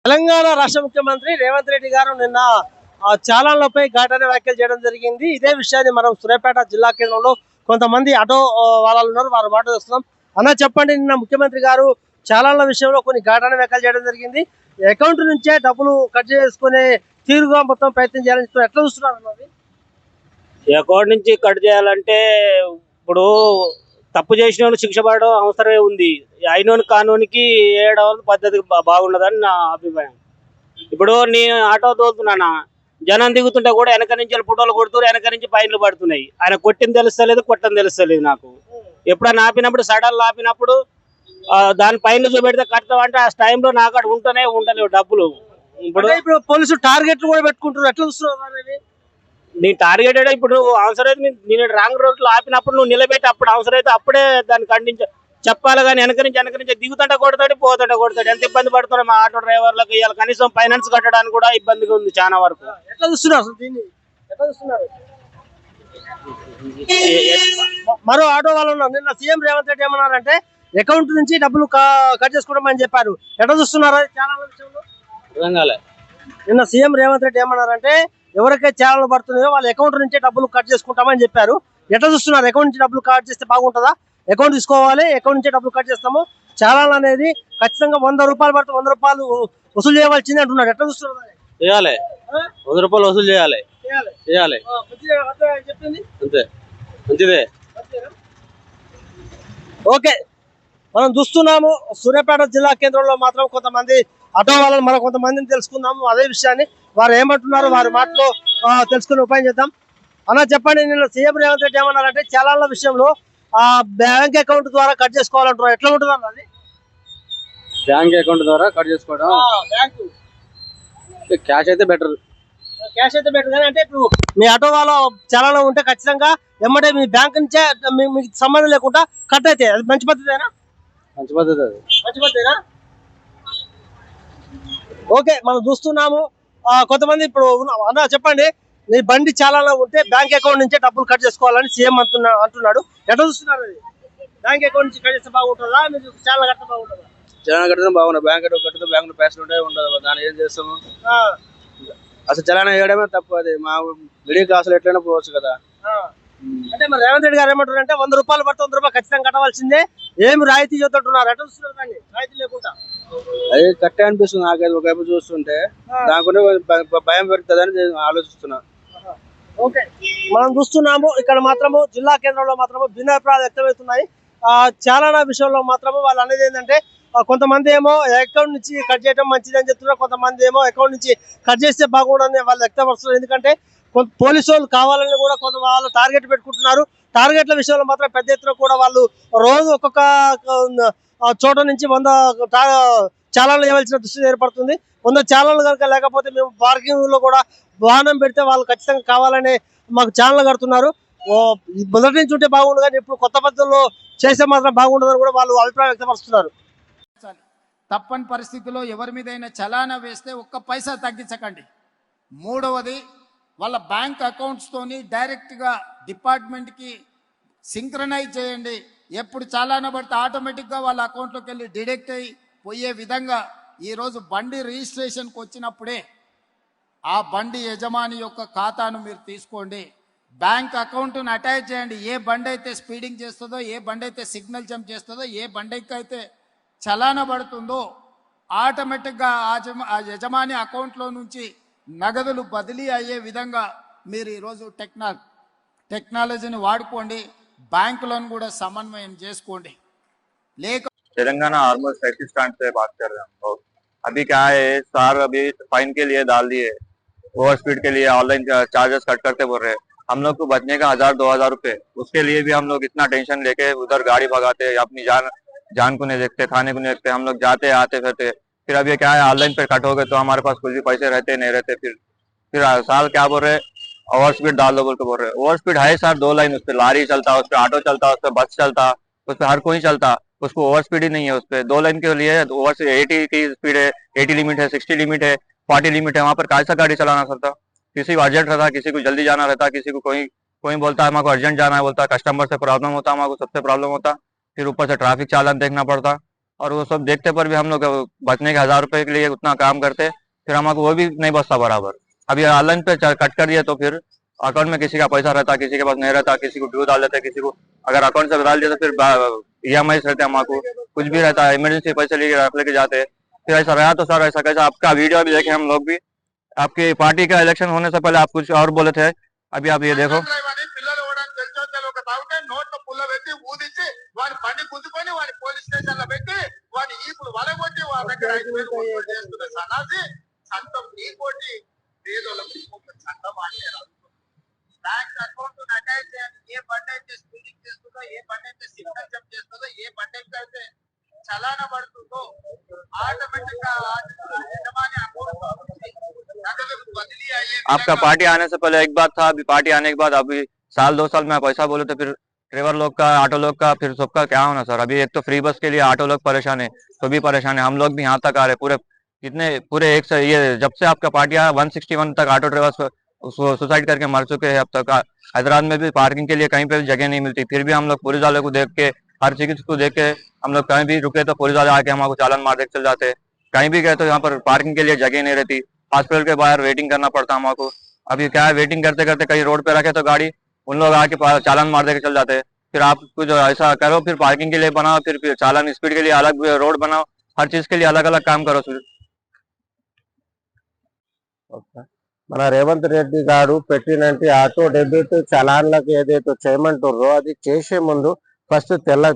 తెలంగాణ రాష్ట్ర ముఖ్యమంత్రి రేవంత్ రెడ్డి గారు నిన్న చాలాలపై ఘాటైన వ్యాఖ్యలు చేయడం జరిగింది. ఇదే విషయాన్ని మనం సూర్యాపేట జిల్లా కేంద్రంలో కొంతమంది ఆటో వాళ్ళు ఉన్నారు, వారు మాట్లాడుతున్నాం. అన్న చెప్పండి, నిన్న ముఖ్యమంత్రి గారు చాలాల విషయంలో కొన్ని ఘాటైన వ్యాఖ్యలు చేయడం జరిగింది. అకౌంట్ నుంచే డబ్బులు కట్ చేసుకునే తీరుగా మొత్తం ప్రయత్నం చేయాలని ఎట్లా చూస్తున్నారు అన్నది? అకౌంట్ నుంచి కట్ చేయాలంటే ఇప్పుడు తప్పు చేసిన వాళ్ళు శిక్ష పడడం అవసరమే ఉంది. అయినోని కానూనికి వేయడం పద్ధతి బాగుండదని నా అభిప్రాయం. ఇప్పుడు నేను ఆటో తోలుతున్నానా, జనం దిగుతుంటే కూడా వెనక నుంచి ఫోటోలు కొడుతున్నారు, వెనక నుంచి ఫైన్లు పడుతున్నాయి. ఆయన కొట్టింది తెలుస్తలేదు, కొట్టని తెలుస్తలేదు. నాకు ఎప్పుడైనా ఆపినప్పుడు సడన్లు ఆపినప్పుడు దాని పైన చూపెడితే కడతాం అంటే ఆ టైంలో నాకు అక్కడ ఉంటలేవు డబ్బులు. ఇప్పుడు పోలీసులు టార్గెట్లు కూడా పెట్టుకుంటారు, ఎట్లా చూస్తున్నారు? నీ టార్గెట్ ఇప్పుడు అవసరమైతే నేను రాంగ్ రోడ్ లో ఆపినప్పుడు నువ్వు నిలబెట్టి అప్పుడు అవసరమైతే అప్పుడే దాన్ని ఖండించ చెప్పాలి. కానీ వెనక నుంచి దిగుతుంటే కొడతాడు, పోతుంటే కొడతాడు. ఎంత ఇబ్బంది పడుతున్నాడు మా ఆటో డ్రైవర్లకు. ఇవాళ కనీసం ఫైనాన్స్ కట్టడానికి కూడా ఇబ్బందిగా ఉంది చాలా వరకు. ఎట్లా చూస్తున్నారు దీన్ని? ఎట్లా చూస్తున్నారు? మరో ఆటో వాళ్ళు ఉన్నారు. నిన్న సీఎం రేవంత్ రెడ్డి ఏమన్నారంటే అకౌంట్ నుంచి డబ్బులు కట్ చేసుకోవడం చెప్పారు. ఎట్లా చూస్తున్నారు చాలా విషయంలో? నిన్న సీఎం రేవంత్ రెడ్డి ఏమన్నారంటే ఎవరికైతే ఛానల్ పడుతున్నాయో వాళ్ళ అకౌంట్ నుంచే డబ్బులు కట్ చేసుకుంటామని చెప్పారు. ఎట్లా చూస్తున్నారు? అకౌంట్ నుంచి డబ్బులు కట్ చేస్తే బాగుంటుందా? అకౌంట్ తీసుకోవాలి, అకౌంట్ నుంచే డబ్బులు కట్ చేస్తాము. ఛానల్ అనేది ఖచ్చితంగా 100 రూపాయలు పడితే 100 రూపాయలు వసూలు చేయవలసింది అంటున్నారు. ఎట్లా చూస్తున్నారు? చేయాలి, 100 రూపాయలు వసూలు చేయాలి. చెప్పింది అంతే, మంచిదే. ఓకే, మనం చూస్తున్నాము సూర్యాపేట జిల్లా కేంద్రంలో మాత్రం కొంతమంది ఆటో వాళ్ళని మనం కొంతమందిని తెలుసుకుందాము. అదే విషయాన్ని వారు ఏమంటున్నారు వారి మాటలో తెలుసుకునే ఉపాయం చేద్దాం. అన్న చెప్పండి, నిన్న సీఎం రేవంత్ రెడ్డి ఏమన్నారంటే చాలా విషయంలో బ్యాంక్ అకౌంట్ ద్వారా కట్ చేసుకోవాలంటున్నారు. ఎట్లా ఉంటుంది అన్నది? బ్యాంక్ అకౌంట్ ద్వారా కట్ చేసుకోవడం క్యాష్ అయితే బెటర్. క్యాష్ అయితే బెటర్ కానీ, అంటే ఇప్పుడు మీ ఆటో వాళ్ళ చాలా ఉంటే ఖచ్చితంగా ఎమ్మటే మీ బ్యాంక్ నుంచే మీకు సంబంధం లేకుండా కట్ అయితే అది మంచి పద్ధతేనా? మంచి పద్ధతి, మంచి పద్ధతేనా? ఓకే, మనం చూస్తున్నాము కొంతమంది ఇప్పుడు అన్న చెప్పండి, నీ బండి చాలా ఉంటే బ్యాంక్ అకౌంట్ నుంచే డబ్బులు కట్ చేసుకోవాలని సీఎం అంటున్నాడు. ఎట్లా చూస్తున్నారు? అది బ్యాంక్ అకౌంట్ నుంచి కట్ చేస్తే బాగుంటుందా, మీరు చాలా కట్ట బాగుంటుందా? చలానా కట్టడం బాగుంటుంది. బ్యాంక్ అకౌంట్ కడితే బ్యాంక్ పైసలు ఉంటే ఉండదు, దాన్ని ఏం చేస్తాము? అసలు చలానా వేయడమే తప్పు. అది మా మిడిల్ క్లాస్ లో ఎట్లయినా పోవచ్చు కదా. అంటే మరి రేవంత్ రెడ్డి గారు ఏమంటారంటే 100 రూపాయలు పడితే 100 రూపాయలు ఖచ్చితంగా కట్టవలసిందే, ఏమి రాయితీ చూద్దంటున్నారు. ఎట్లా చూస్తున్నారు దాన్ని రాయితీ లేకుండా? అది కట్టే అనిపిస్తుంది నాకైతే ఒకవైపు చూస్తుంటే. దానికంటే భయం పెరుగుతుందని ఆలోచిస్తున్నా. ఓకే, మనం చూస్తున్నాము ఇక్కడ మాత్రము జిల్లా కేంద్రంలో మాత్రము భిన్నాభిప్రాయాలు వ్యక్తమవుతున్నాయి. చాలా విషయంలో మాత్రము వాళ్ళు అనేది ఏంటంటే కొంతమంది ఏమో అకౌంట్ నుంచి కట్ చేయడం మంచిది అని చెప్తున్నారు, కొంతమంది ఏమో అకౌంట్ నుంచి కట్ చేస్తే బాగుండని వాళ్ళు వ్యక్తపరుస్తున్నారు. ఎందుకంటే పోలీసు వాళ్ళు కావాలని కూడా కొంత వాళ్ళు టార్గెట్ పెట్టుకుంటున్నారు. టార్గెట్ల విషయంలో మాత్రం పెద్ద ఎత్తున కూడా వాళ్ళు రోజు ఒక్కొక్క చోట నుంచి 100 చాలాలు ఇవ్వాల్సిన దుస్థితి ఏర్పడుతుంది. 100 చాలాలు కనుక లేకపోతే మేము పార్కింగ్ లో కూడా వాహనం పెడితే వాళ్ళు ఖచ్చితంగా కావాలని మాకు ఛానల్ కడుతున్నారు. మొదటి నుంచి ఉంటే బాగుండు కానీ ఇప్పుడు కొత్త పద్ధతుల్లో చేస్తే మాత్రం బాగుండదని కూడా వాళ్ళు అభిప్రాయం వ్యక్తపరుస్తున్నారు. తప్పని పరిస్థితిలో ఎవరి మీదైనా చలానా వేస్తే ఒక్క పైసా తగ్గించకండి. మూడవది, వాళ్ళ బ్యాంక్ అకౌంట్స్తోని డైరెక్ట్గా డిపార్ట్మెంట్కి సింక్రనైజ్ చేయండి. ఎప్పుడు చలానా పడితే ఆటోమేటిక్గా వాళ్ళ అకౌంట్లోకి వెళ్ళి డిడక్ట్ అయ్యి పోయే విధంగా ఈరోజు బండి రిజిస్ట్రేషన్కి వచ్చినప్పుడే ఆ బండి యజమాని యొక్క ఖాతాను మీరు తీసుకోండి, బ్యాంక్ అకౌంట్ను అటాచ్ చేయండి. ఏ బండి అయితే స్పీడింగ్ చేస్తుందో, ఏ బండి అయితే సిగ్నల్ జంప్ చేస్తుందో, ఏ బండికి అయితే చలానా పడుతుందో ఆటోమేటిక్గా ఆ యజమాని అకౌంట్లో నుంచి నగదులు బదిలీ అయ్యే విధంగా మీరు ఈరోజు టెక్నాలజీని వాడుకోండి. बैंकुలను కూడా సమన్వయం చేసుకోండి. లేక तेलंगाना ऑलमोस्ट टैक्सी स्टैंड से बात कर रहे हैं हम लोग। अभी क्या है सर, अभी फाइन के लिए डाल दिए, ओवर स्पीड के लिए ऑनलाइन चार्जेस कट करते बोल रहे हैं। हम लोग को बचने का 1000-2000 रुपए, उसके लिए भी हम लोग इतना टेंशन लेके उधर गाड़ी भगाते, अपनी जान को नहीं देखते, खाने को नहीं देखते, हम लोग जाते आते फिरते। फिर अब ये क्या है, ऑनलाइन पे कट हो गए तो हमारे पास कुछ भी पैसे रहते नहीं रहते। फिर साल क्या बोल रहे, ओवर स्पीड डाल दो बोल के बोल रहे। ओवर स्पीड है सर 2 लाइन, उस पर लारी चलता, उस पर ऑटो चलता, उस पर बस चलता, उस पर हर कोई चलता, उसको ओवर स्पीड ही नहीं है। उस पर 2 लाइन के लिए ओवर 80 की स्पीड है, 80 लिमिट है, 60 लिमिट है, 40 लिमिट है। वहाँ पर कैसा गाड़ी चलाना सकता? किसी को अर्जेंट रहता, किसी को जल्दी जाना रहता, किसी को कोई बोलता है हमारे को अर्जेंट जाना है, बोलता है कस्टमर से प्रॉब्लम होता, हमारे को सबसे प्रॉब्लम होता। फिर ऊपर से ट्रैफिक चालन देखना पड़ता। और वो सब देखते पर भी हम लोग बचने के 1,000 रुपए के लिए उतना काम करते, फिर हमको वो भी नहीं बचता बराबर। अभी ऑनलाइन पे कट कर दिए तो फिर अकाउंट में किसी का पैसा रहता, किसी के पास नहीं रहता, किसी को ड्यू डाल देते, किसी को अगर अकाउंट से डाल दिया तो फिर EMI रहते, हमको कुछ भी रहता है, इमरजेंसी पैसे लेके जाते। फिर ऐसा रहा तो सर, ऐसा कैसा आपका वीडियो भी देखे हम लोग भी, आपकी पार्टी का इलेक्शन होने से पहले आप कुछ और बोले थे, अभी आप ये देखो। నోట్లో పుల్ల పెట్టి ఊదించి వాడి బండి గుద్దుకొని వాడి పోలీస్ స్టేషన్ లో పెట్టి వాడి ఈపులు వలగొట్టి వాళ్ళ దగ్గర 5,000 కొనుగోలు చేస్తున్న సన్నాసి చట్టం నీకోటి పేదోళ్ళకి చట్టం అంటే బ్యాంక్ అకౌంట్ అటాచ్ చేయాలి. ఏ బండి అయితే స్పీడింగ్ చేస్తుందో, ఏ బండి అయితే సిగ్నల్ జంప్ చేస్తుందో, ఏ బండి అయితే చలానా పడుతుందో ఆటోమేటిక్ గా యజమాని అకౌంట్ నగదు బదిలీ అయ్యే आपका पार्टी आने से पहले एक बात था, अभी पार्टी आने के बाद अभी 1-2 साल में आप ऐसा बोले तो फिर ड्राइवर लोग का, ऑटो लोग का, फिर सबका क्या होना सर। अभी एक तो फ्री बस के लिए ऑटो लोग परेशान है, तो भी परेशान है, हम लोग भी यहाँ तक आ रहे पूरे कितने पूरे एक से ये जब से आपका पार्टी आया 161 तक ऑटो ड्राइवर्स सुसाइड करके मर चुके हैं अब तक। हैदराबाद में भी पार्किंग के लिए कहीं पे भी जगह नहीं मिलती, फिर भी हम लोग पुलिस वाले को देख के, हर चीज को देख के हम लोग कहीं भी रुके तो पुलिस वाले आके हमको चालान मार देकर चल जाते। कहीं भी गए तो यहाँ पर पार्किंग के लिए जगह नहीं रहती, हॉस्पिटल के बाहर वेटिंग करना पड़ता हमको। अभी क्या है, वेटिंग करते करते कहीं रोड पे रखे तो गाड़ी उन लोग आके चालान मार देकर चल जाते। फिर आप कुछ ऐसा करो, फिर पार्किंग के लिए बनाओ, फिर चालान स्पीड के लिए अलग रोड बनाओ, हर चीज के लिए अलग अलग काम करो। फिर మన రేవంత్ రెడ్డి గారు పెట్టినట్టు ఆటో డెబిట్ చలాన్లకు ఏదైతే చేయమంటారో అది చేసే ముందు ఫస్ట్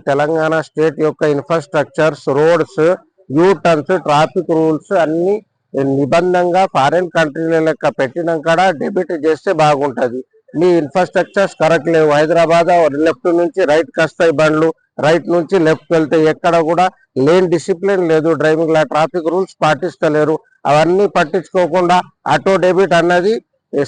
తెలంగాణ స్టేట్ యొక్క infrastructures, roads, U turns, traffic rules అన్ని నిబంధనగా ఫారిన్ కంట్రీల లెక్క పెట్టినాక డెబిట్ చేస్తే బాగుంటది. మీ ఇన్ఫ్రాస్ట్రక్చర్స్ కరెక్ట్ లేవు. హైదరాబాద్ లెఫ్ట్ నుంచి రైట్ వస్తాయి బండ్లు, రైట్ నుంచి లెఫ్ట్ వెళ్తే ఎక్కడ కూడా లేన్ డిసిప్లిన్ లేదు, డ్రైవింగ్ లా ట్రాఫిక్ రూల్స్ పాటిస్తలేరు. అవన్నీ పట్టించుకోకుండా ఆటో డెబిట్ అన్నది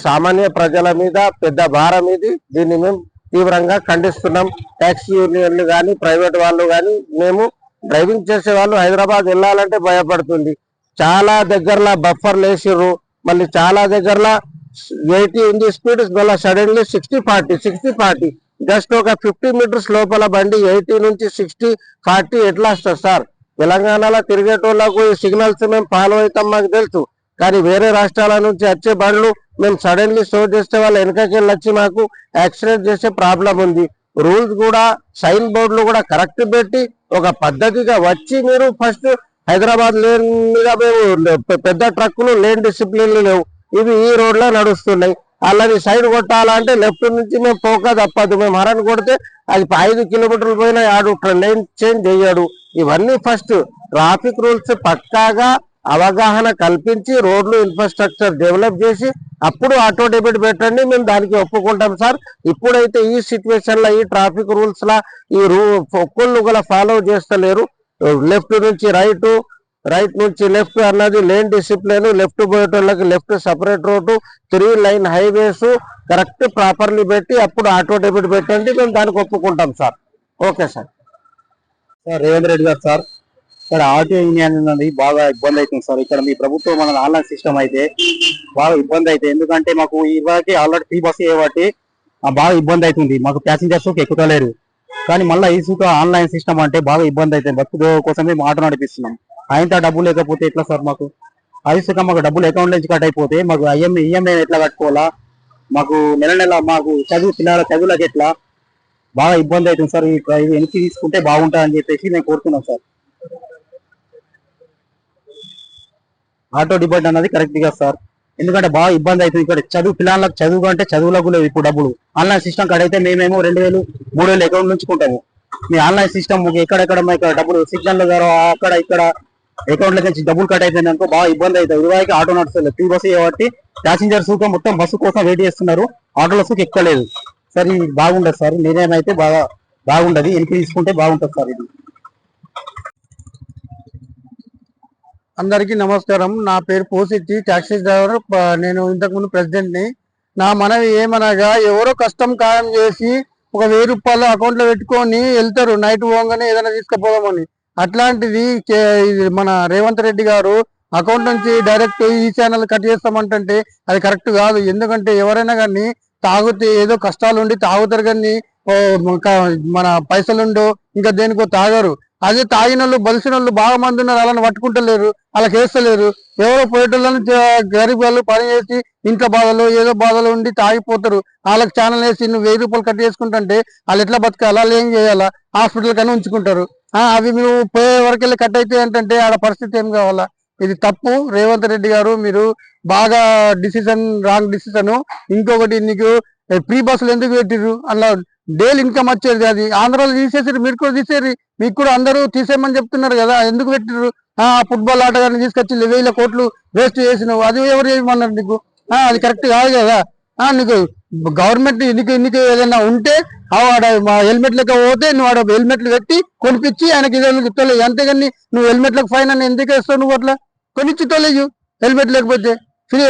సామాన్య ప్రజల మీద పెద్ద భారం. ఇది దీన్ని మేము తీవ్రంగా ఖండిస్తున్నాం. ట్యాక్సీ యూనియన్లు కానీ, ప్రైవేట్ వాళ్ళు కానీ, మేము డ్రైవింగ్ చేసే వాళ్ళు హైదరాబాద్ వెళ్ళాలంటే భయపడుతుంది. చాలా దగ్గరలో బఫర్లు వేసిర్రు, మళ్ళీ చాలా దగ్గరలో 80 ఉంది స్పీడ్, మళ్ళీ సడన్లీ 60-40 జస్ట్ ఒక 50 మీటర్స్ లోపల బండి 80 నుంచి 60-40 ఎట్లా వస్తుంది సార్? తెలంగాణలో తిరిగేటోళ్లకు ఈ సిగ్నల్స్ మేము ఫాలో అవుతాం, మాకు తెలుసు. కానీ వేరే రాష్ట్రాల నుంచి వచ్చే బండ్లు మేము సడన్లీ స్లో చేస్తే వాళ్ళు వెనకకెళ్ళి వచ్చి మాకు యాక్సిడెంట్ చేసే ప్రాబ్లం ఉంది. రూల్స్ కూడా, సైన్ బోర్డులు కూడా కరెక్ట్ పెట్టి ఒక పద్ధతిగా వచ్చి మీరు ఫస్ట్ హైదరాబాద్ లేన్ మీద మేము పెద్ద ట్రక్కులు లేన్ డిసిప్లిన్లు లేవు, ఇవి ఈ రోడ్ లో నడుస్తున్నాయి. అలాది సైడ్ కొట్టాలంటే లెఫ్ట్ నుంచి మేము పోక తప్పదు. మేము హరన్ కొడితే అది 5 కిలోమీటర్లు పోయినా ఆడు లేన్ చేంజ్ చేయడు. ఇవన్నీ ఫస్ట్ ట్రాఫిక్ రూల్స్ పక్కాగా అవగాహన కల్పించి రోడ్లు ఇన్ఫ్రాస్ట్రక్చర్ డెవలప్ చేసి అప్పుడు ఆటో డెబిట్ పెట్టండి, మేము దానికి ఒప్పుకుంటాం సార్. ఇప్పుడైతే ఈ సిచ్యువేషన్ లో ఈ ట్రాఫిక్ రూల్స్ లా ఈ ఒక్కళ్ళు కూడా ఫాలో చేస్తలేరు. లెఫ్ట్ నుంచి రైట్, రైట్ నుంచి లెఫ్ట్ అన్నది లేన్ డిసిప్లిన్, లెఫ్ట్ పోయేటోళ్ళకి left separate road, 3 line highways correct properly పెట్టి అప్పుడు ఆటో డెబిట్ పెట్టండి, మేము దానికి ఒప్పుకుంటాం sir. Okay sir. Sir Revanth Reddy గారు సార్, ఇక్కడ ఆటో యూనియన్ అనేది బాగా ఇబ్బంది అవుతుంది సార్. ఇక్కడ మీ ప్రభుత్వం మన ఆన్లైన్ సిస్టమ్ అయితే బాగా ఇబ్బంది అయితే, ఎందుకంటే మాకు ఇవాళకి ఆల్రెడీ ఫ్రీ బస్ కాబట్టి బాగా ఇబ్బంది అవుతుంది. మాకు ప్యాసింజర్స్ ఎక్కుతలేరు. కానీ మళ్ళీ ఈ సూట్ ఆన్లైన్ సిస్టమ్ అంటే బాగా ఇబ్బంది అవుతుంది. బస్సు కోసమే ఆటో నడిపిస్తున్నాం. ఆయనతో డబ్బులు లేకపోతే ఎట్లా సార్? మాకు ఐసుక మాకు డబ్బులు అకౌంట్ నుంచి కట్ అయిపోతే మాకు ఈఎంఐ ఎట్లా కట్టుకోవాలా? మాకు నెల నెల మాకు పిల్లల చదువులకు ఎట్లా బాగా ఇబ్బంది అవుతుంది సార్. ఇది వెనక్కి తీసుకుంటే బాగుంటుంది అని చెప్పేసి మేము కోరుతున్నాం సార్. ఆటో డిపార్ట్ అన్నది కరెక్ట్ గా సార్, ఎందుకంటే బాగా ఇబ్బంది అవుతుంది. ఇక్కడ పిల్లలకు చదువు అంటే చదువులకు లేవు ఇప్పుడు డబ్బులు. ఆన్లైన్ సిస్టమ్ కట్ అయితే మేమేమో 2,000-3,000 అకౌంట్ ఉంచుకుంటాము. మీ ఆన్లైన్ సిస్టమ్ ఎక్కడెక్కడ ఇక్కడ డబ్బులు సిగ్నల్ అక్కడ ఇక్కడ అకౌంట్ల నుంచి డబ్బులు కట్ అయిపోయింది అనుకో బాగా ఇబ్బంది అవుతుంది. ఇదివరకు ఆటో నడుస్తుంది ఫ్రీ బస్సు కాబట్టి ప్యాసింజర్స్ మొత్తం బస్సు కోసం వెయిట్ చేస్తున్నారు, ఆటోలకు ఎక్కలేదు సార్. ఇది బాగుండదు సార్, నేనేమైతే బాగుండదు, వెనక్కి తీసుకుంటే బాగుంటుంది సార్. ఇది అందరికీ నమస్కారం. నా పేరు పోసిట్టి, టాక్సీ డ్రైవర్. నేను ఇంతకుముందు ప్రెసిడెంట్ ని. నా మనవి ఏమనగా, ఎవరో కష్టం ఖాయం చేసి ఒక 1000 రూపాయలు అకౌంట్ లో పెట్టుకొని వెళ్తారు నైట్ పోగానే ఏదైనా తీసుకుపోదామని. అట్లాంటిది మన రేవంత్ రెడ్డి గారు అకౌంట్ నుంచి డైరెక్ట్ ఈ ఛానల్ కట్ చేస్తామంటే అది కరెక్ట్ కాదు. ఎందుకంటే ఎవరైనా కానీ తాగితే ఏదో కష్టాలు ఉండి తాగుతారు, కానీ మన పైసలుండో ఇంకా దేనికో తాగరు. అదే తాగిన వాళ్ళు బలిసిన వాళ్ళు బాగా మంది ఉన్నారు, వాళ్ళని పట్టుకుంటలేరు, వాళ్ళకి వేస్తలేరు. ఎవరో పోయేటోళ్ళని గరీబ్ వాళ్ళు పని చేసి ఇంట్లో బాధలు ఏదో బాధలు ఉండి తాగిపోతారు. వాళ్ళకి ఛానల్ వేసి నువ్వు 1000 రూపాయలు కట్ చేసుకుంటుంటే వాళ్ళు ఎట్లా బతకాలా, వాళ్ళు ఏం చేయాలా, హాస్పిటల్ కన్నా ఉంచుకుంటారు. అవి నువ్వు పోయే వరకు వెళ్ళి కట్ అయితే ఏంటంటే ఆడ పరిస్థితి ఏం కావాలా? ఇది తప్పు. రేవంత్ రెడ్డి గారు మీరు బాగా రాంగ్ డిసిషన్. ఇంకొకటి నీకు ఫ్రీ బస్సులు ఎందుకు పెట్టిర్రు? అలా డైలీ ఇన్కమ్ వచ్చేది, అది ఆంధ్రాలో తీసేసారు, మీరు కూడా తీసేరి, మీకు కూడా అందరూ తీసేయమని చెప్తున్నారు కదా, ఎందుకు పెట్టిర్రు? ఫుట్బాల్ ఆటగాన్ని తీసుకొచ్చి 1000 కోట్లు వేస్ట్ చేసినావు, అది ఎవరు చేయమన్నారు నీకు? అది కరెక్ట్ కాదు కదా. నీకు గవర్నమెంట్ నీకు ఏదైనా ఉంటే మా హెల్మెట్ లెక్క పోతే నువ్వు ఆడ హెల్మెట్లు పెట్టి కొనిపించి ఆయనకి ఇదే తోలేదు. అంతేగాని నువ్వు హెల్మెట్లకు ఫైన్ అని ఎందుకు వేస్తావు? నువ్వు అట్లా కొనిచ్చి తోలేయు హెల్మెట్ లేకపోతే. ఫ్రీ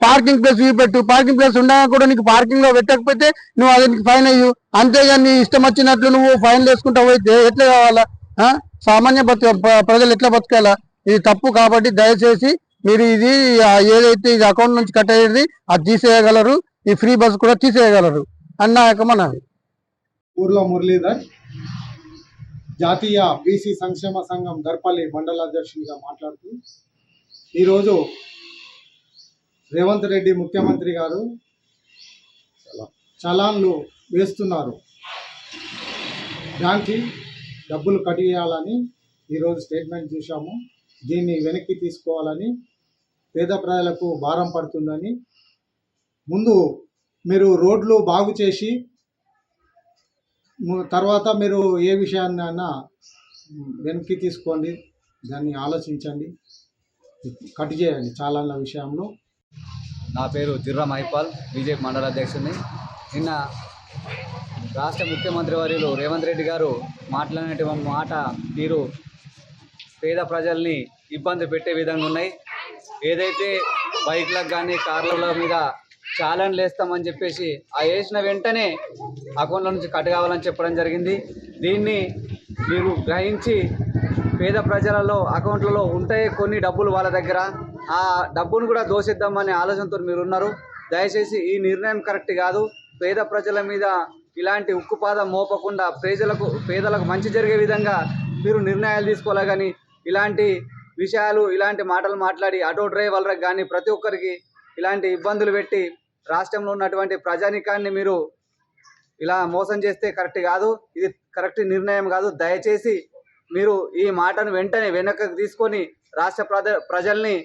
పార్కింగ్ ప్లేస్ చూపెట్టు, పార్కింగ్ ప్లేస్ ఉండగా కూడా నీకు పార్కింగ్ లో పెట్టకపోతే నువ్వు అది ఫైన్ అయ్యు. అంతేగాని ఇష్టం వచ్చినట్లు నువ్వు ఫైన్లు వేసుకుంటా పోతే ఎట్లా కావాలా? సామాన్య ప్రజలు ఎట్లా బతకాలా? ఇది తప్పు. కాబట్టి దయచేసి మీరు ఇది ఏదైతే ఇది అకౌంట్ నుంచి కట్ అయ్యేది అది తీసేయగలరు, ఈ ఫ్రీ బస్ కూడా తీసేయగలరు అన్న మనవి. ఊర్లో మురళీధర్, జాతీయ బీసీ సంక్షేమ సంఘం దర్పల్లి మండల అధ్యక్షునిగా మాట్లాడుతూ, ఈరోజు రేవంత్ రెడ్డి ముఖ్యమంత్రి గారు చలాన్లు వేస్తున్నారు. బ్యాంక్కి డబ్బులు కట్టేయాలని ఈరోజు స్టేట్మెంట్ చూసాము. దీన్ని వెనక్కి తీసుకోవాలని, పేద ప్రజలకు భారం పడుతుందని, ముందు మీరు రోడ్లు బాగు చేసి తర్వాత మీరు ఏ విషయాన్నైనా వెనక్కి తీసుకోండి, దాన్ని ఆలోచించండి, కట్ చేయండి చాలాల విషయంలో. నా పేరు జిర్రా మహిపాల్, బీజేపీ మండల అధ్యక్షుడిని. నిన్న రాష్ట్ర ముఖ్యమంత్రి వర్యులు రేవంత్ రెడ్డి గారు మాట్లాడినటువంటి మాట తీరు పేద ప్రజల్ని ఇబ్బంది పెట్టే విధంగా ఉన్నాయి. ఏదైతే బైక్లకు కానీ కార్ల మీద ఛాలెంజ్లు వేస్తామని చెప్పేసి వేసిన వెంటనే అకౌంట్ల నుంచి కట్ కావాలని చెప్పడం జరిగింది. దీన్ని మీరు గ్రహించి పేద ప్రజలలో అకౌంట్లలో ఉంటాయి కొన్ని డబ్బులు వాళ్ళ దగ్గర, ఆ డబ్బును కూడా దోషిద్దామనే ఆలోచనతో మీరు ఉన్నారు. దయచేసి ఈ నిర్ణయం కరెక్ట్ కాదు. పేద ప్రజల మీద ఇలాంటి ఉక్కుపాదం మోపకుండా పేదలకు మంచి జరిగే విధంగా మీరు నిర్ణయాలు తీసుకోవాలి. కానీ ఇలాంటి విషయాలు ఇలాంటి మాటలు మాట్లాడి ఆటో డ్రైవర్లకు కానీ ప్రతి ఒక్కరికి ఇలాంటి ఇబ్బందులు పెట్టి రాష్ట్రంలో ఉన్నటువంటి ప్రజానికాన్ని మీరు ఇలా మోసం చేస్తే కరెక్ట్ కాదు. ఇది కరెక్ట్ నిర్ణయం కాదు. దయచేసి మీరు ఈ మాటను వెంటనే వెనక్కి తీసుకొని రాష్ట్ర ప్రజల్ని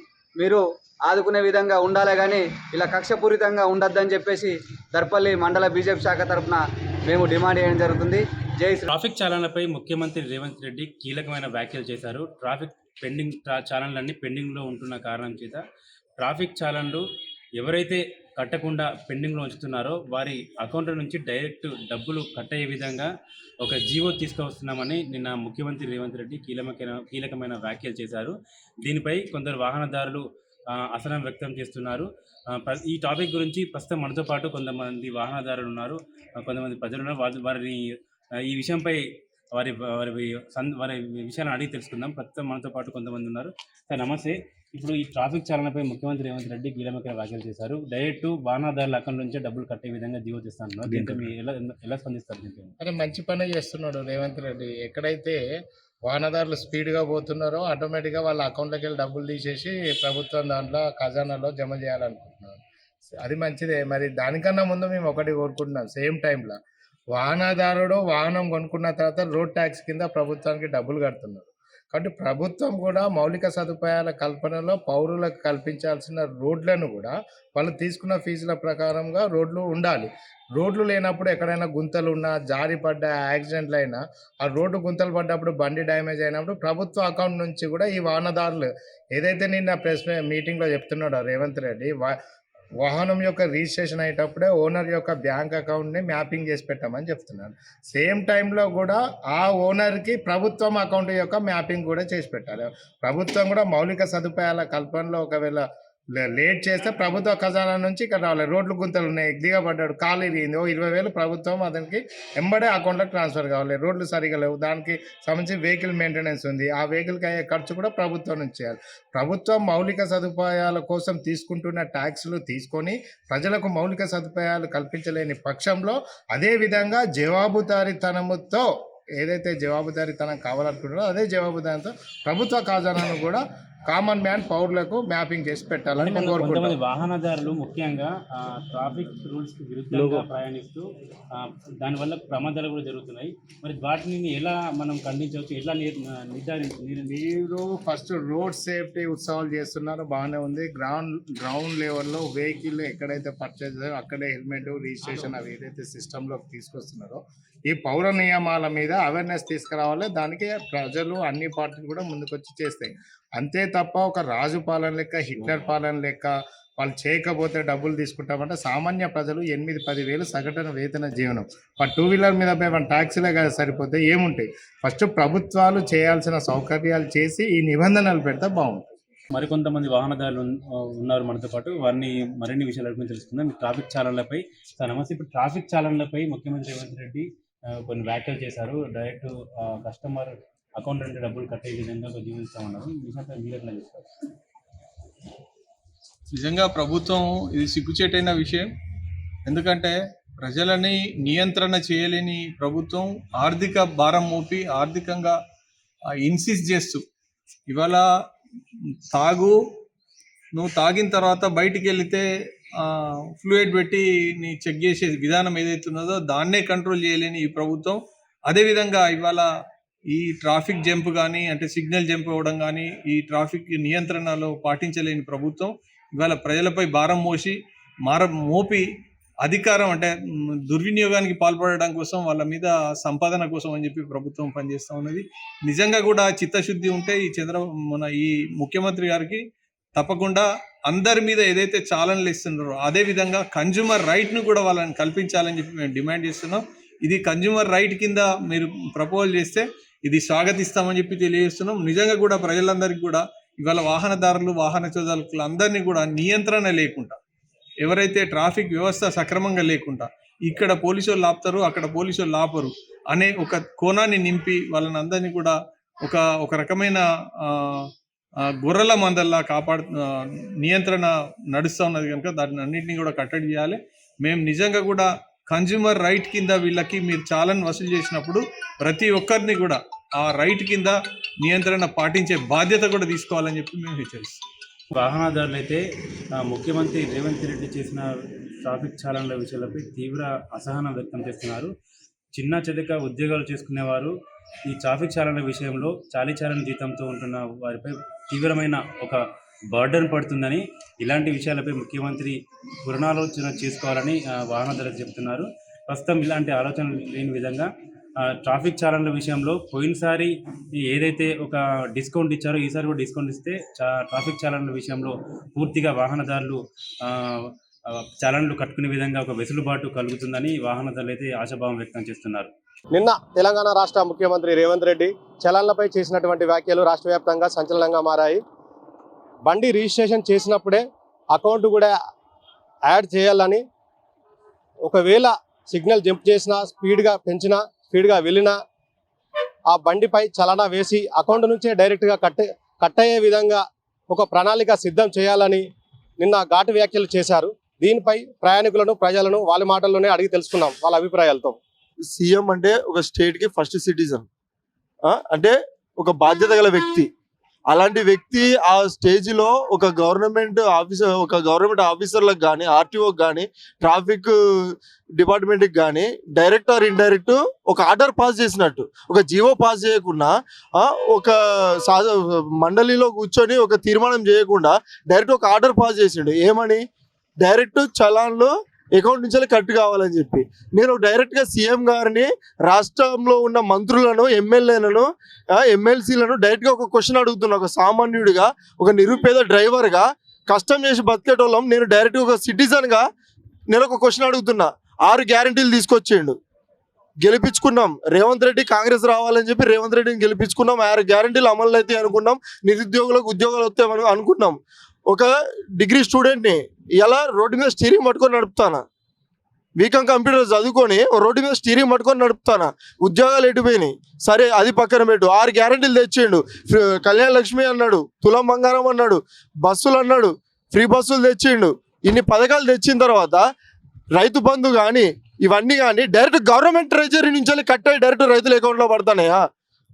మీరు ఆదుకునే విధంగా ఉండాలి, కానీ ఇలా కక్షపూరితంగా ఉండొద్దని చెప్పేసి దర్పల్లి మండల బీజేపీ శాఖ తరఫున మేము డిమాండ్ చేయడం జరుగుతుంది. జై శ్రీ. ట్రాఫిక్ చాలనపై ముఖ్యమంత్రి రేవంత్ రెడ్డి కీలకమైన వ్యాఖ్యలు చేశారు. ట్రాఫిక్ చాలన్లన్నీ పెండింగ్లో ఉంటున్న కారణం చేత ట్రాఫిక్ చాలన్లు ఎవరైతే కట్టకుండా పెండింగ్లో ఉంచుతున్నారో వారి అకౌంట్ల నుంచి డైరెక్ట్ డబ్బులు కట్ అయ్యే విధంగా ఒక జీవో తీసుకువస్తున్నామని నిన్న ముఖ్యమంత్రి రేవంత్ రెడ్డి కీలకమైన వ్యాఖ్యలు చేశారు. దీనిపై కొందరు వాహనదారులు అసహనం వ్యక్తం చేస్తున్నారు. ఈ టాపిక్ గురించి ప్రస్తుతం మనతో పాటు కొంతమంది వాహనదారులు ఉన్నారు, కొంతమంది ప్రజలు ఉన్నారు. వారిని ఈ విషయంపై వారి విషయాలను అడిగి తెలుసుకుందాం. ప్రస్తుతం మనతో పాటు కొంతమంది ఉన్నారు. సార్ నమస్తే. ఇప్పుడు ఈ ట్రాఫిక్ చాలనపై ముఖ్యమంత్రి రేవంత్ రెడ్డి కీలకమైన వ్యాఖ్యలు చేశారు. డైరెక్ట్ వాహనదారుల అకౌంట్ నుంచే డబ్బులు కట్టే విధంగా జీవో తెస్తాను. దీంతో ఎలా స్పందిస్తారు? అరే మంచి పని చేస్తున్నాడు రేవంత్ రెడ్డి. ఎక్కడైతే వాహనదారులు స్పీడ్గా పోతున్నారో ఆటోమేటిక్గా వాళ్ళ అకౌంట్లోకి వెళ్ళి డబ్బులు తీసేసి ప్రభుత్వం దాంట్లో ఖజానాలో జమ చేయాలనుకుంటున్నారు. అది మంచిదే. మరి దానికన్నా ముందు మేము ఒకటి కోరుకుంటున్నాం, సేమ్ టైంలో వాహనదారుడు వాహనం కొనుక్కున్న తర్వాత రోడ్ ట్యాక్స్ కింద ప్రభుత్వానికి డబ్బులు కడుతున్నారు. కాబట్టి ప్రభుత్వం కూడా మౌలిక సదుపాయాల కల్పనలో పౌరులకు కల్పించాల్సిన రోడ్లను కూడా వాళ్ళు తీసుకున్న ఫీజుల ప్రకారంగా రోడ్లు ఉండాలి. రోడ్లు లేనప్పుడు ఎక్కడైనా గుంతలు ఉన్నా, జారి పడ్డ, యాక్సిడెంట్లు అయినా, ఆ రోడ్డు గుంతలు పడ్డప్పుడు బండి డ్యామేజ్ అయినప్పుడు ప్రభుత్వ అకౌంట్ నుంచి కూడా ఈ వాహనదారులు ఏదైతే నిన్న ప్రెస్ మీటింగ్లో చెప్తున్నాడో రేవంత్ రెడ్డి, వాహనం యొక్క రిజిస్ట్రేషన్ అయ్యేటప్పుడే ఓనర్ యొక్క బ్యాంక్ అకౌంట్ని మ్యాపింగ్ చేసి పెట్టామని చెప్తున్నాను. సేమ్ టైంలో కూడా ఆ ఓనర్కి ప్రభుత్వం అకౌంట్ యొక్క మ్యాపింగ్ కూడా చేసి పెట్టాలి. ప్రభుత్వం కూడా మౌలిక సదుపాయాల కల్పనలో ఒకవేళ లేట్ చేస్తే ప్రభుత్వ ఖజానా నుంచి ఇక్కడ రావాలి. రోడ్లు గుంతలు ఉన్నాయి, దిగబడ్డాడు, కాలు ఇరిగింది, 20,000 ప్రభుత్వం అతనికి ఎంబడే అకౌంట్లోకి ట్రాన్స్ఫర్ కావాలి. రోడ్లు సరిగా లేవు, దానికి సంబంధించి వెహికల్ మెయింటెనెన్స్ ఉంది, ఆ వెహికల్కి అయ్యే ఖర్చు కూడా ప్రభుత్వం నుంచి చేయాలి. ప్రభుత్వం మౌలిక సదుపాయాల కోసం తీసుకుంటున్న ట్యాక్స్లు తీసుకొని ప్రజలకు మౌలిక సదుపాయాలు కల్పించలేని పక్షంలో అదేవిధంగా జవాబుదారీతనముతో ఏదైతే జవాబుదారీతనం కావాలనుకుంటున్నారో అదే జవాబుదారితో ప్రభుత్వ ఖజానాను కూడా కామన్ మ్యాన్ పౌరులకు మ్యాపింగ్ చేసి పెట్టాలని మేము కొంతమంది కోరుకుంటున్నాం. వాహనదారులు ముఖ్యంగా ట్రాఫిక్ రూల్స్ కి విరుద్ధంగా ప్రయాణిస్తూ దానివల్ల ప్రమాదాలు కూడా జరుగుతున్నాయి. మరి వాటిని ఎలా మనం ఖండించవచ్చు, ఎట్లా మీరు ఫస్ట్ రోడ్ సేఫ్టీ ఉత్సవాలు చేస్తున్నారు, బాగానే ఉంది. గ్రౌండ్ లెవెల్లో వెహికల్ ఎక్కడైతే పర్చేజ్ అక్కడే హెల్మెట్ రిజిస్ట్రేషన్ అవి ఏదైతే సిస్టంలోకి తీసుకొస్తున్నారో ఈ పౌర నియమాల మీద అవేర్నెస్ తీసుకురావాలి. దానికి ప్రజలు అన్ని పార్టీలు కూడా ముందుకొచ్చి చేస్తాయి. అంతే తప్ప ఒక రాజు పాలన లెక్క హిట్లర్ పాలన లెక్క వాళ్ళు చేయకపోతే డబ్బులు తీసుకుంటామంటే సామాన్య ప్రజలు 8-10 వేలు సగటున వేతన జీవనం. టూ వీలర్ మీద ట్యాక్సీలే కదా సరిపోతే ఏముంటాయి. ఫస్ట్ ప్రభుత్వాలు చేయాల్సిన సౌకర్యాలు చేసి ఈ నిబంధనలు పెడితే బాగుంటుంది. మరికొంతమంది వాహనదారులు ఉన్నారు మనతో పాటు. వారిని మరిన్ని విషయాల గురించి తెలుసుకుందాం. ట్రాఫిక్ చాలనలపై నమస్తే. ఇప్పుడు ట్రాఫిక్ చాలనలపై ముఖ్యమంత్రి రేవంత్ రెడ్డి కొన్ని వ్యాఖ్యలు చేశారు. డైరెక్ట్ కస్టమర్ అకౌంట్ నుండి డబ్బులు కట్టే విధంగా జీవిస్తామన్నారు. మీరెట్లా చేస్తారు? నిజంగా ప్రభుత్వం ఇది సిగ్గుచేటైన విషయం. ఎందుకంటే ప్రజలని నియంత్రణ చేయలేని ప్రభుత్వం ఆర్థిక భారం మోపి ఆర్థికంగా ఇన్సిస్ట్ చేస్తూ ఇవాళ నువ్వు తాగిన తర్వాత బయటికి వెళితే ఫ్లూయిడ్ పెట్టి నీ చెక్ చేసే విధానం ఏదైతే ఉన్నదో దాన్నే కంట్రోల్ చేయలేని ఈ ప్రభుత్వం అదేవిధంగా ఇవాళ ఈ ట్రాఫిక్ జంప్ కానీ అంటే సిగ్నల్ జంప్ అవ్వడం కానీ ఈ ట్రాఫిక్ నియంత్రణలో పాటించలేని ప్రభుత్వం ఇవాళ ప్రజలపై భారం మోపి అధికారం అంటే దుర్వినియోగానికి పాల్పడడం కోసం వాళ్ళ మీద సంపాదన కోసం అని చెప్పి ప్రభుత్వం పనిచేస్తూ ఉన్నది. నిజంగా కూడా చిత్తశుద్ధి ఉంటే ఈ ముఖ్యమంత్రి గారికి తప్పకుండా అందరి మీద ఏదైతే చాలనలు ఇస్తున్నారో అదేవిధంగా కన్జ్యూమర్ రైట్ను కూడా వాళ్ళని కల్పించాలని చెప్పి మేము డిమాండ్ చేస్తున్నాం. ఇది కన్జ్యూమర్ రైట్ కింద మీరు ప్రపోజల్ చేస్తే ఇది స్వాగతిస్తామని చెప్పి తెలియజేస్తున్నాం. నిజంగా కూడా ప్రజలందరికీ కూడా ఇవాళ వాహనదారులు వాహన చోదకులు అందరినీ కూడా నియంత్రణ లేకుండా ఎవరైతే ట్రాఫిక్ వ్యవస్థ సక్రమంగా లేకుండా ఇక్కడ పోలీసు వాళ్ళు ఆపుతారు అక్కడ పోలీసు వాళ్ళు ఆపరు అనే ఒక కోణాన్ని నింపి వాళ్ళని అందరినీ కూడా ఒక రకమైన గొర్రెల మందల్లా నియంత్రణ నడుస్తూ ఉన్నది కనుక దాన్ని అన్నింటినీ కూడా కట్టడి చేయాలి. మేము నిజంగా కూడా కన్జ్యూమర్ రైట్ కింద వీళ్ళకి మీరు చాలని వసూలు చేసినప్పుడు ప్రతి ఒక్కరిని కూడా ఆ రైట్ కింద నియంత్రణ పాటించే బాధ్యత కూడా తీసుకోవాలని చెప్పి మేము హెచ్చరిస్తాం. వాహనదారులు అయితే ముఖ్యమంత్రి రేవంత్ రెడ్డి చేసిన ట్రాఫిక్ చాలనల విషయాలపై తీవ్ర అసహనం వ్యక్తం చేస్తున్నారు. చిన్న చితక ఉద్యోగాలు చేసుకునేవారు ఈ ట్రాఫిక్ చాలనల విషయంలో చాలీచాలని జీతంతో ఉంటున్న వారిపై తీవ్రమైన ఒక బర్డన్ పడుతుందని, ఇలాంటి విషయాలపై ముఖ్యమంత్రి పునరాలోచన చేసుకోవాలని వాహనదారులు చెబుతున్నారు. ప్రస్తుతం ఇలాంటి ఆలోచన లేని విధంగా ట్రాఫిక్ చాలనల విషయంలో పోయినసారి ఏదైతే ఒక డిస్కౌంట్ ఇచ్చారో ఈసారి కూడా డిస్కౌంట్ ఇస్తే ట్రాఫిక్ చాలనల విషయంలో పూర్తిగా వాహనదారులు చాలనలు కట్టుకునే విధంగా ఒక వెసులుబాటు కలుగుతుందని వాహనదారులు అయితే ఆశాభావం వ్యక్తం చేస్తున్నారు. నిన్న తెలంగాణ రాష్ట్ర ముఖ్యమంత్రి రేవంత్ రెడ్డి చలన్లపై చేసినటువంటి వ్యాఖ్యలు రాష్ట్ర వ్యాప్తంగా సంచలనంగా మారాయి. బండి రిజిస్ట్రేషన్ చేసినప్పుడే అకౌంట్ కూడా యాడ్ చేయాలని, ఒకవేళ సిగ్నల్ జంప్ చేసినా స్పీడ్గా వెళ్ళినా ఆ బండిపై చలానా వేసి అకౌంట్ నుంచే డైరెక్ట్గా కట్ అయ్యే విధంగా ఒక ప్రణాళిక సిద్ధం చేయాలని నిన్న ఘాటు వ్యాఖ్యలు చేశారు. దీనిపై ప్రయాణికులను ప్రజలను వాళ్ళ మాటల్లోనే అడిగి తెలుసుకున్నాం వాళ్ళ అభిప్రాయాలతో. సీఎం అంటే ఒక స్టేట్కి ఫస్ట్ సిటిజన్, అంటే ఒక బాధ్యత గల వ్యక్తి. అలాంటి వ్యక్తి ఆ స్టేజ్లో ఒక గవర్నమెంట్ ఆఫీసర్లకు కానీ ఆర్టీఓకి కానీ ట్రాఫిక్ డిపార్ట్మెంట్కి కానీ డైరెక్ట్ ఆర్ ఇండైరెక్ట్ ఒక ఆర్డర్ పాస్ చేసినట్టు, ఒక జీవో పాస్ చేయకుండా ఒక మండలిలో కూర్చొని ఒక తీర్మానం చేయకుండా డైరెక్ట్ ఒక ఆర్డర్ పాస్ చేసిండు. ఏమని? డైరెక్ట్ చలాన్లు అకౌంట్ నుంచి కట్ కావాలని చెప్పి. నేను డైరెక్ట్గా సీఎం గారిని, రాష్ట్రంలో ఉన్న మంత్రులను, ఎమ్మెల్యేలను, ఎమ్మెల్సీలను డైరెక్ట్గా ఒక క్వశ్చన్ అడుగుతున్నా. ఒక సామాన్యుడిగా, ఒక నిరుపేద డ్రైవర్గా, కష్టం చేసి బతికేటోళ్ళం నేను డైరెక్ట్గా ఒక సిటిజన్గా నేను ఒక క్వశ్చన్ అడుగుతున్నా. 6 గ్యారంటీలు తీసుకొచ్చిండు, గెలిపించుకున్నాం. రేవంత్ రెడ్డి కాంగ్రెస్ రావాలని చెప్పి రేవంత్ రెడ్డిని గెలిపించుకున్నాం. 6 గ్యారంటీలు అమలు అయితే అనుకున్నాం. నిరుద్యోగులకు ఉద్యోగాలు వస్తాయని అనుకున్నాం. ఒక డిగ్రీ స్టూడెంట్ని ఇలా రోడ్డు మీద స్టీరింగ్ పట్టుకొని నడుపుతానా? బీకామ్ కంప్యూటర్ చదువుకొని రోడ్డు మీద స్టీరింగ్ పట్టుకొని నడుపుతానా? ఉద్యోగాలు ఎటుపోయినాయి? సరే, అది పక్కన పెట్టు. 6 గ్యారంటీలు తెచ్చిండు. కళ్యాణ లక్ష్మి అన్నాడు, తులం బంగారం అన్నాడు, బస్సులు అన్నాడు, ఫ్రీ బస్సులు తెచ్చిండు. ఇన్ని పథకాలు తెచ్చిన తర్వాత రైతు బంధు కానీ, ఇవన్నీ కానీ డైరెక్ట్ గవర్నమెంట్ ట్రెజరీ నుంచి వెళ్ళి కట్ అయ్యి డైరెక్ట్ రైతుల అకౌంట్లో పడతానయా?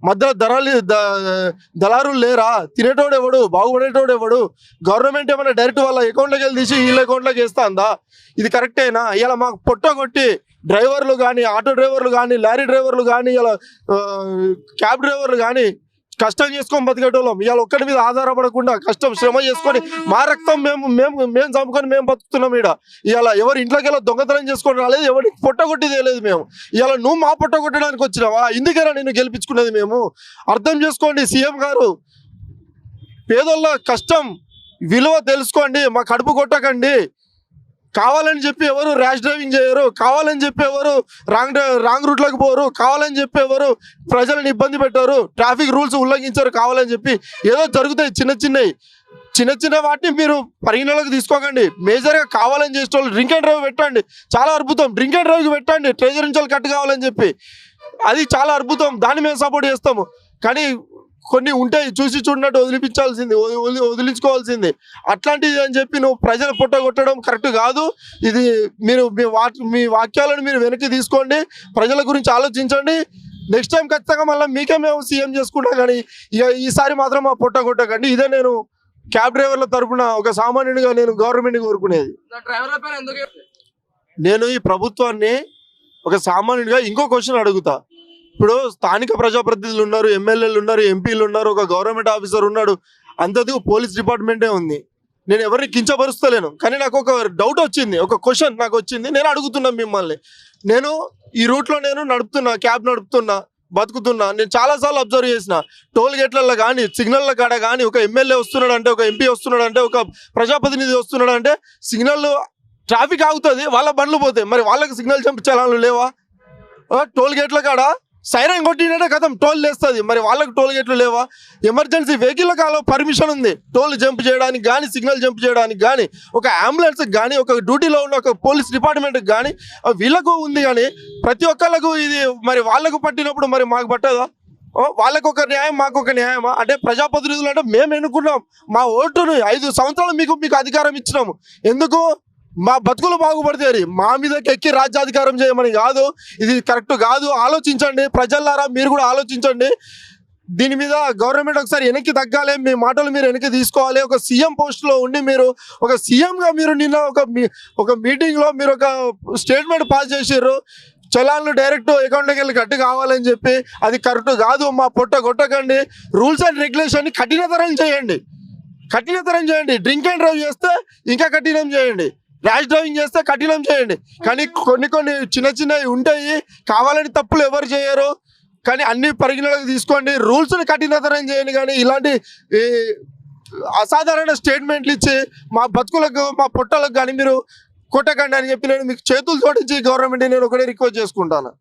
మధ్యలో దళారులు లేరా? తినేటోడు ఎవడు? బాగుపడేటోడు ఎవడు? గవర్నమెంట్ ఏమైనా డైరెక్ట్ వాళ్ళ అకౌంట్లోకి వెళ్ళి తీసి వీళ్ళ అకౌంట్లోకి వేస్తుందా? ఇది కరెక్టేనా? ఇలా మాకు పొట్ట కొట్టి డ్రైవర్లు కానీ, ఆటో డ్రైవర్లు కానీ, లారీ డ్రైవర్లు కానీ, ఇలా క్యాబ్ డ్రైవర్లు కానీ కష్టం చేసుకొని బతికేటోళ్ళం ఇవాళ ఒక్కడి మీద ఆధారపడకుండా కష్టం శ్రమ చేసుకొని మా రక్తం మేము చంపుకొని మేము బతుకుతున్నాం. ఇవాళ ఎవరి ఇంట్లోకి వెళ్ళి దొంగతనం చేసుకొని రాలేదు, ఎవరికి పొట్ట కొట్టిదే లేదు. మేము ఇవాళ నువ్వు మా పొట్ట కొట్టడానికి వచ్చినావా? ఇందుకేనా నేను గెలిపించుకున్నది? మేము అర్థం చేసుకోండి సీఎం గారు, పేదోళ్ళ కష్టం విలువ తెలుసుకోండి, మా కడుపు కొట్టకండి. కావాలని చెప్పి ఎవరు ర్యాష్ డ్రైవింగ్ చేయరు, కావాలని చెప్పి ఎవరు రాంగ్ రూట్లోకి పోరు, కావాలని చెప్పి ఎవరు ప్రజలను ఇబ్బంది పెట్టారు, ట్రాఫిక్ రూల్స్ ఉల్లంఘించారు కావాలని చెప్పి. ఏదో జరుగుతాయి చిన్న వాటిని మీరు పరిగణలోకి తీసుకోకండి. మేజర్గా కావాలని చేసే వాళ్ళు డ్రింక్ అండ్ డ్రైవ్ పెట్టండి, చాలా అద్భుతం. డ్రింక్ అండ్ డ్రైవ్కి పెట్టండి, ట్రెజరీ నుంచి కట్ కావాలని చెప్పి, అది చాలా అద్భుతం, దాన్ని మేము సపోర్ట్ చేస్తాము. కానీ కొన్ని ఉంటాయి చూసి చూడనట్టు వదిలించుకోవాల్సింది. అట్లాంటిది అని చెప్పి నువ్వు ప్రజల పొట్ట కొట్టడం కరెక్ట్ కాదు. ఇది మీరు మీ వాక్యాలను మీరు వెనక్కి తీసుకోండి, ప్రజల గురించి ఆలోచించండి. నెక్స్ట్ టైం ఖచ్చితంగా మళ్ళీ మీకే మేము సీఎం చేసుకుంటాం, కానీ ఇక ఈసారి మాత్రం మా పొట్ట కొట్టకండి. ఇదే నేను క్యాబ్ డ్రైవర్ల తరఫున ఒక సామాన్యుడిగా నేను గవర్నమెంట్ని కోరుకునేది. నేను ఈ ప్రభుత్వాన్ని ఒక సామాన్యుడిగా ఇంకో క్వశ్చన్ అడుగుతా. ఇప్పుడు స్థానిక ప్రజాప్రతినిధులు ఉన్నారు, ఎమ్మెల్యేలు ఉన్నారు, ఎంపీలు ఉన్నారు, ఒక గవర్నమెంట్ ఆఫీసర్ ఉన్నాడు, అంతది పోలీస్ డిపార్ట్మెంటే ఉంది. నేను ఎవరిని కించపరుస్తలేను, కానీ నాకు ఒక డౌట్ వచ్చింది, ఒక క్వశ్చన్ నాకు వచ్చింది, నేను అడుగుతున్నా మిమ్మల్ని. నేను ఈ రూట్లో నేను నడుపుతున్నా, క్యాబ్ నడుపుతున్నా, బతుకుతున్నా. నేను చాలాసార్లు అబ్జర్వ్ చేసిన టోల్ గేట్లలో కానీ, సిగ్నల్ల కాడ కానీ, ఒక ఎమ్మెల్యే వస్తున్నాడు అంటే, ఒక ఎంపీ వస్తున్నాడు అంటే, ఒక ప్రజాప్రతినిధి వస్తున్నాడు అంటే సిగ్నల్ ట్రాఫిక్ ఆగుతుంది, వాళ్ళ బండ్లు పోతాయి. మరి వాళ్ళకి సిగ్నల్ చలాన్లు లేవా? టోల్ గేట్ల కాడ సైరన్ కొట్టినట్టే కథం టోల్ లేస్తుంది, మరి వాళ్ళకి టోల్ గేట్లు లేవా? ఎమర్జెన్సీ వెహికల్ పర్మిషన్ ఉంది టోల్ జంప్ చేయడానికి కానీ, సిగ్నల్ జంప్ చేయడానికి కానీ, ఒక అంబులెన్స్కి కానీ, ఒక డ్యూటీలో ఉన్న ఒక పోలీస్ డిపార్ట్మెంట్కి కానీ వీళ్ళకు ఉంది. కానీ ప్రతి ఒక్కళ్ళకు ఇది మరి వాళ్ళకు పట్టినప్పుడు మరి మాకు పట్టదా? వాళ్ళకు ఒక న్యాయం, మాకు ఒక న్యాయమా? అంటే ప్రజాప్రతినిధులు అంటే మేము ఎన్నుకున్నాం, మా ఓటును 5 సంవత్సరాలు మీకు అధికారం ఇచ్చినాము. ఎందుకు? మా బతుకులు బాగుపడతాయి, మా మీదకి ఎక్కి రాజ్యాధికారం చేయమని కాదు. ఇది కరెక్ట్ కాదు. ఆలోచించండి ప్రజలారా, మీరు కూడా ఆలోచించండి. దీని మీద గవర్నమెంట్ ఒకసారి వెనక్కి తగ్గాలి, మీ మాటలు మీరు వెనక్కి తీసుకోవాలి. ఒక సీఎం పోస్ట్లో ఉండి మీరు ఒక సీఎంగా మీరు నిన్న ఒక మీటింగ్లో మీరు ఒక స్టేట్మెంట్ పాస్ చేసారు, చలాన్లు డైరెక్ట్ అకౌంట్లోకి వెళ్ళి కట్టు కావాలని చెప్పి. అది కరెక్ట్ కాదు. మా పొట్ట కొట్టకండి. రూల్స్ అండ్ రెగ్యులేషన్ని కఠినతరం చేయండి. డ్రింక్ అండ్ డ్రైవ్ చేస్తే ఇంకా కఠినం చేయండి, ర్యాష్ డ్రైవింగ్ చేస్తే కఠినం చేయండి. కానీ కొన్ని చిన్నవి ఉంటాయి, కావాలని తప్పులు ఎవరు చేయరు, కానీ అన్ని పరిగణలోకి తీసుకోండి, రూల్స్ని కఠినతరం చేయండి. కానీ ఇలాంటి అసాధారణ స్టేట్మెంట్లు ఇచ్చి మా బతుకులకు, మా పొట్టలకు కానీ మీరు కొట్టకండి అని చెప్పి నేను మీకు చేతులు జోడించి గవర్నమెంట్ నేను ఒకటే రిక్వెస్ట్ చేసుకుంటాను.